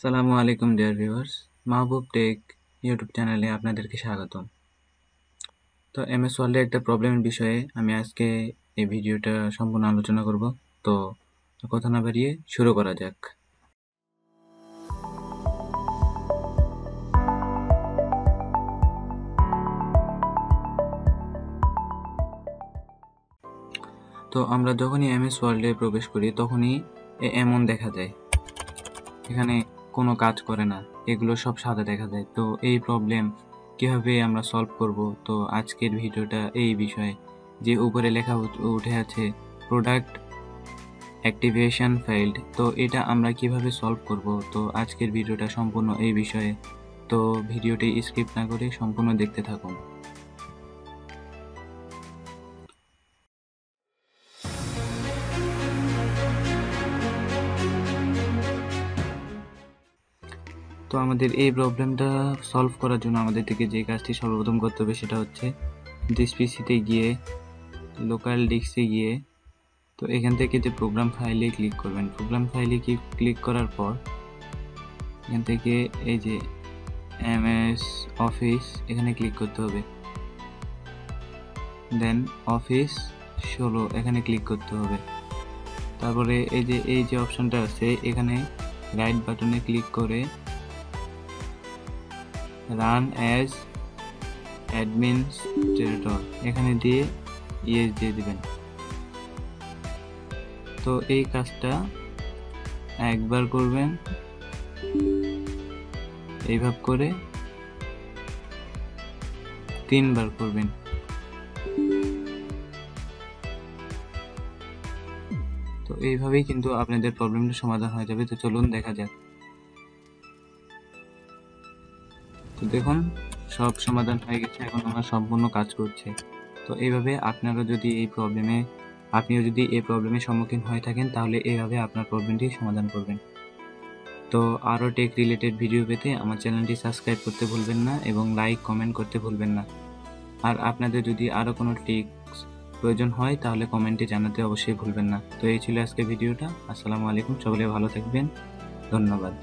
আসসালামু আলাইকুম dear viewers, মাহবুব take YouTube চ্যানেলে আপনাদেরকে স্বাগতম। তো এমএস ওয়ার্ল্ডে একটা প্রবলেমের বিষয়ে আমি আজকে এই ভিডিওটা সম্পূর্ণ আলোচনা করব। তো কথা না বাড়িয়ে শুরু করা যাক। তো আমরা যখনই এমএস ওয়ার্ল্ডে প্রবেশ করি তখনই এমন দেখা যায়, এখানে কোনো কাজ করে না, এগুলো সব সাদা দেখা যায়। তো এই প্রবলেম কিভাবে আমরা সলভ করব, তো আজকের ভিডিওটা এই বিষয়ে। যে উপরে লেখা উঠে আছে প্রোডাক্ট অ্যাক্টিভেশন ফেইল্ড, তো এটা আমরা কিভাবে সলভ করব, তো আজকের ভিডিওটা সম্পূর্ণ এই বিষয়ে। তো ভিডিওটি স্কিপ না করে সম্পূর্ণ দেখতে থাকুন। তো আমাদের এই প্রবলেমটা সলভ করার জন্য আমাদের থেকে যে কাজটি সর্বপ্রথম করতে হবে সেটা হচ্ছে দিস পিসিতে গিয়ে লোকাল ডিস্কে গিয়ে, তো এখান থেকে যে প্রোগ্রাম ফাইলে ক্লিক করবেন। প্রোগ্রাম ফাইলে ক্লিক করার পর এখান থেকে এই যে এমএস অফিস এখানে ক্লিক করতে হবে, দেন অফিস 16 এখানে ক্লিক করতে হবে। তারপরে এই যে অপশনটা আছে এখানে রাইট বাটনে ক্লিক করে রান অ্যাজ অ্যাডমিনিস্ট্রেটর এখানে দিয়ে ইয়েস দিয়ে দিবেন। তো এই কাজটা একবার করবেন, এইভাবে করে 3 বার করবেন। তো এইভাবেই কিন্তু আপনাদের প্রবলেমটা সমাধান হয়ে যাবে। তো চলুন দেখা যাক। তো দেখুন সব সমাধান হয়ে গেছে, এখন আমার সম্পূর্ণ কাজ করছে। তো এইভাবে আপনিও যদি এই প্রবলেমের সম্মুখীন হয়ে থাকেন তাহলে এইভাবে আপনার প্রবলেমটি সমাধান করবেন। তো আরও টেক রিলেটেড ভিডিও পেতে আমার চ্যানেলটি সাবস্ক্রাইব করতে ভুলবেন না এবং লাইক কমেন্ট করতে ভুলবেন না। আর আপনাদের যদি আরও কোনো টিপস প্রয়োজন হয় তাহলে কমেন্টে জানাতে অবশ্যই ভুলবেন না। তো এই ছিল আজকের ভিডিওটা। আসসালামু আলাইকুম, সকলে ভালো থাকবেন, ধন্যবাদ।